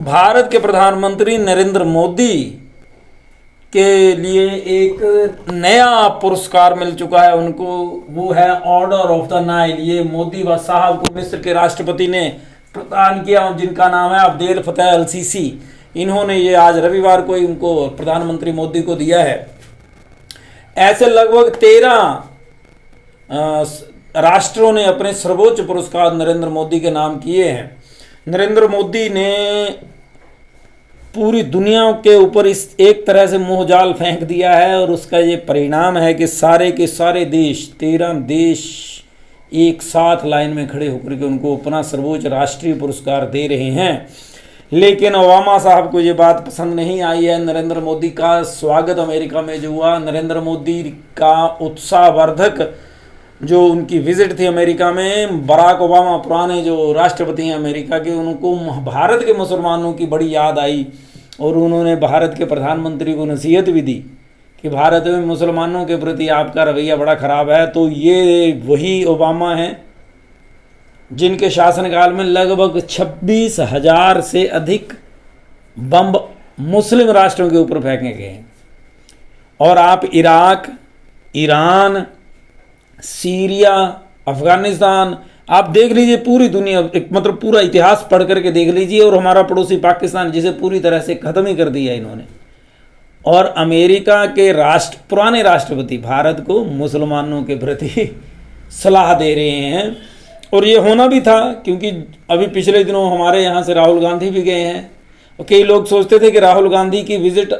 भारत के प्रधानमंत्री नरेंद्र मोदी के लिए एक नया पुरस्कार मिल चुका है उनको। वो है ऑर्डर ऑफ द नाइल। ये मोदी साहब को मिस्र के राष्ट्रपति ने प्रदान किया, जिनका नाम है अब्देल फतेह अल सीसी। इन्होंने ये आज रविवार को इनको प्रधानमंत्री मोदी को दिया है। ऐसे लगभग 13 राष्ट्रों ने अपने सर्वोच्च पुरस्कार नरेंद्र मोदी के नाम किए हैं। नरेंद्र मोदी ने पूरी दुनिया के ऊपर इस एक तरह से मोहजाल फेंक दिया है और उसका ये परिणाम है कि सारे के सारे देश 13 देश एक साथ लाइन में खड़े होकर के उनको अपना सर्वोच्च राष्ट्रीय पुरस्कार दे रहे हैं। लेकिन ओबामा साहब को ये बात पसंद नहीं आई है। नरेंद्र मोदी का स्वागत अमेरिका में जो हुआ, नरेंद्र मोदी का उत्साहवर्धक जो उनकी विजिट थी अमेरिका में, बराक ओबामा पुराने जो राष्ट्रपति हैं अमेरिका के, उनको भारत के मुसलमानों की बड़ी याद आई और उन्होंने भारत के प्रधानमंत्री को नसीहत भी दी कि भारत में मुसलमानों के प्रति आपका रवैया बड़ा खराब है। तो ये वही ओबामा हैं जिनके शासनकाल में लगभग 26,000 से अधिक बम मुस्लिम राष्ट्रों के ऊपर फेंके गए हैं। और आप इराक, ईरान, सीरिया, अफगानिस्तान, आप देख लीजिए, पूरी दुनिया मतलब पूरा इतिहास पढ़ करके देख लीजिए। और हमारा पड़ोसी पाकिस्तान, जिसे पूरी तरह से ख़त्म ही कर दिया इन्होंने। और अमेरिका के पुराने राष्ट्रपति भारत को मुसलमानों के प्रति सलाह दे रहे हैं। और ये होना भी था, क्योंकि अभी पिछले दिनों हमारे यहाँ से राहुल गांधी भी गए हैं। और कई लोग सोचते थे कि राहुल गांधी की विजिट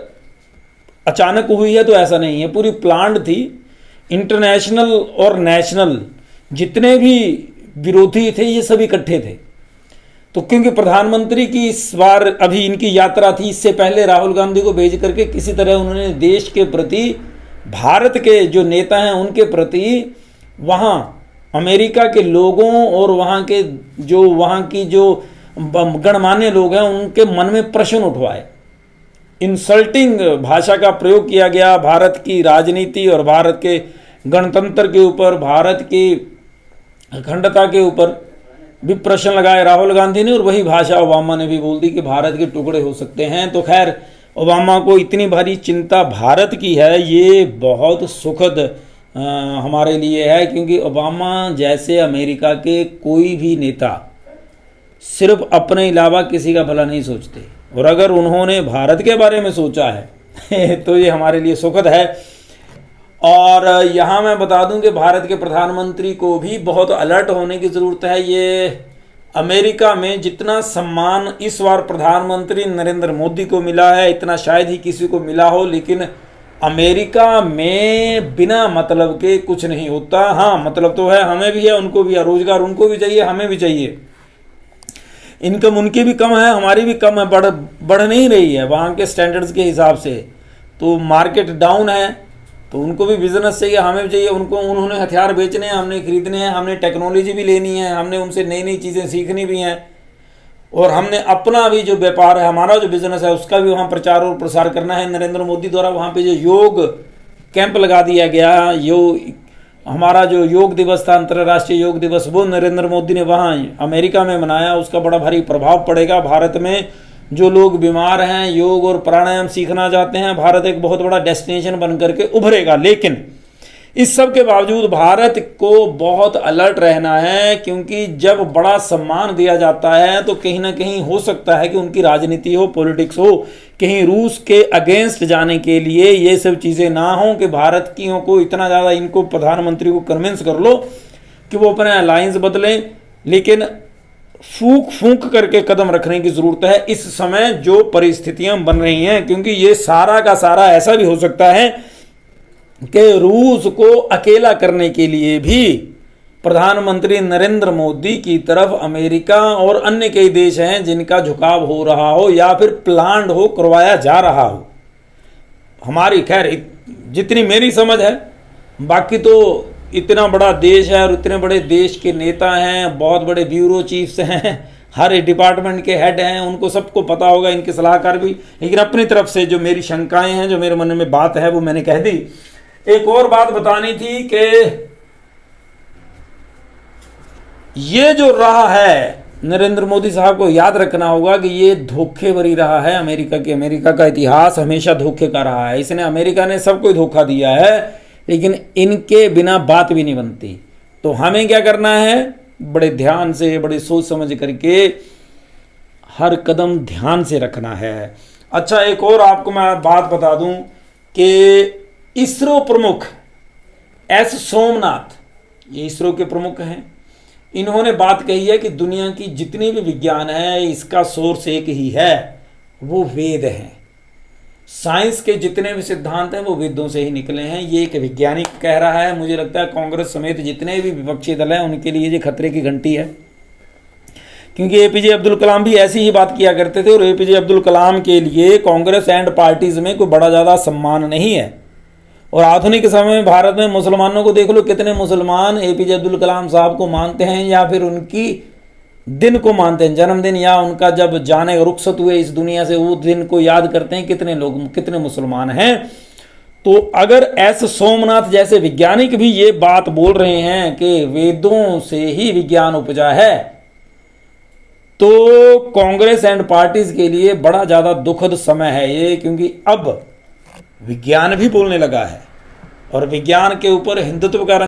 अचानक हुई है, तो ऐसा नहीं है, पूरी प्लान्ड थी। इंटरनेशनल और नेशनल जितने भी विरोधी थे ये सब इकट्ठे थे। तो क्योंकि प्रधानमंत्री की इस बार अभी इनकी यात्रा थी, इससे पहले राहुल गांधी को भेज करके किसी तरह उन्होंने देश के प्रति, भारत के जो नेता हैं उनके प्रति, वहाँ अमेरिका के लोगों और वहाँ की जो गणमान्य लोग हैं उनके मन में प्रश्न उठवाए। इंसल्टिंग भाषा का प्रयोग किया गया भारत की राजनीति और भारत के गणतंत्र के ऊपर, भारत की अखंडता के ऊपर भी प्रश्न लगाए राहुल गांधी ने। और वही भाषा ओबामा ने भी बोल दी कि भारत के टुकड़े हो सकते हैं। तो खैर, ओबामा को इतनी भारी चिंता भारत की है, ये बहुत सुखद हमारे लिए है, क्योंकि ओबामा जैसे अमेरिका के कोई भी नेता सिर्फ अपने अलावा किसी का भला नहीं सोचते। और अगर उन्होंने भारत के बारे में सोचा है तो ये हमारे लिए सुखद है। और यहाँ मैं बता दूं कि भारत के प्रधानमंत्री को भी बहुत अलर्ट होने की ज़रूरत है। ये अमेरिका में जितना सम्मान इस बार प्रधानमंत्री नरेंद्र मोदी को मिला है, इतना शायद ही किसी को मिला हो। लेकिन अमेरिका में बिना मतलब के कुछ नहीं होता। हाँ, मतलब तो है, हमें भी है, उनको भी है, रोजगार उनको भी चाहिए, हमें भी चाहिए। इनकम उनकी भी कम है, हमारी भी कम है, बढ़ नहीं रही है वहाँ के स्टैंडर्ड्स के हिसाब से। तो मार्केट डाउन है, तो उनको भी बिजनेस चाहिए, हमें भी चाहिए। उन्होंने हथियार बेचने हैं, हमने खरीदने हैं, हमने टेक्नोलॉजी भी लेनी है, हमने उनसे नई नई चीज़ें सीखनी भी हैं। और हमने अपना भी जो व्यापार है, हमारा जो बिजनेस है, उसका भी वहाँ प्रचार और प्रसार करना है। नरेंद्र मोदी द्वारा वहाँ पे जो योग कैंप लगा दिया गया, हमारा जो योग दिवस था, अंतर्राष्ट्रीय योग दिवस, वो नरेंद्र मोदी ने वहाँ अमेरिका में मनाया। उसका बड़ा भारी प्रभाव पड़ेगा भारत में। जो लोग बीमार हैं, योग और प्राणायाम सीखना चाहते हैं, भारत एक बहुत बड़ा डेस्टिनेशन बन करके उभरेगा। लेकिन इस सब के बावजूद भारत को बहुत अलर्ट रहना है, क्योंकि जब बड़ा सम्मान दिया जाता है तो कहीं ना कहीं हो सकता है कि उनकी राजनीति हो, पॉलिटिक्स हो, कहीं रूस के अगेंस्ट जाने के लिए ये सब चीज़ें ना हो कि भारत की को इतना ज़्यादा इनको प्रधानमंत्री को कन्विंस कर लो कि वो अपने अलायंस बदलें। लेकिन फूंक करके कदम रखने की ज़रूरत है इस समय जो परिस्थितियां बन रही हैं, क्योंकि ये सारा का सारा ऐसा भी हो सकता है कि रूस को अकेला करने के लिए भी प्रधानमंत्री नरेंद्र मोदी की तरफ अमेरिका और अन्य कई देश हैं जिनका झुकाव हो रहा हो या फिर प्लान्ड हो, करवाया जा रहा हो। हमारी खैर जितनी मेरी समझ है, बाकी तो इतना बड़ा देश है और इतने बड़े देश के नेता हैं, बहुत बड़े ब्यूरो चीफ्स हैं, हर डिपार्टमेंट के हेड हैं, उनको सबको पता होगा, इनके सलाहकार भी। लेकिन अपनी तरफ से जो मेरी शंकाएं हैं, जो मेरे मन में बात है, वो मैंने कह दी। एक और बात बतानी थी कि ये जो रहा है नरेंद्र मोदी साहब को याद रखना होगा कि ये धोखेबाजी रहा है अमेरिका की। अमेरिका का इतिहास हमेशा धोखे का रहा है। इसने अमेरिका ने सबको धोखा दिया है, लेकिन इनके बिना बात भी नहीं बनती। तो हमें क्या करना है, बड़े ध्यान से, बड़े सोच समझ करके हर कदम ध्यान से रखना है। अच्छा, एक और आपको मैं बात बता दूं कि इसरो प्रमुख एस सोमनाथ, ये इसरो के प्रमुख हैं, इन्होंने बात कही है कि दुनिया की जितनी भी विज्ञान है इसका सोर्स एक ही है, वो वेद हैं। साइंस के जितने भी सिद्धांत हैं वो वेदों से ही निकले हैं। ये एक वैज्ञानिक कह रहा है। मुझे लगता है कांग्रेस समेत जितने भी विपक्षी दल हैं उनके लिए ये खतरे की घंटी है, क्योंकि एपीजे अब्दुल कलाम भी ऐसी ही बात किया करते थे। और एपीजे अब्दुल कलाम के लिए कांग्रेस एंड पार्टीज में कोई बड़ा ज़्यादा सम्मान नहीं है। और आधुनिक समय में भारत में मुसलमानों को देख लो, कितने मुसलमान एपीजे अब्दुल कलाम साहब को मानते हैं या फिर उनकी दिन को मानते हैं, जन्मदिन या उनका जब जाने रुखसत हुए इस दुनिया से वो दिन को याद करते हैं। कितने लोग, कितने मुसलमान हैं। तो अगर एस सोमनाथ जैसे वैज्ञानिक भी ये बात बोल रहे हैं कि वेदों से ही विज्ञान उपजा है, तो कांग्रेस एंड पार्टीज के लिए बड़ा ज़्यादा दुखद समय है ये, क्योंकि अब विज्ञान भी बोलने लगा है और विज्ञान के ऊपर हिंदुत्व का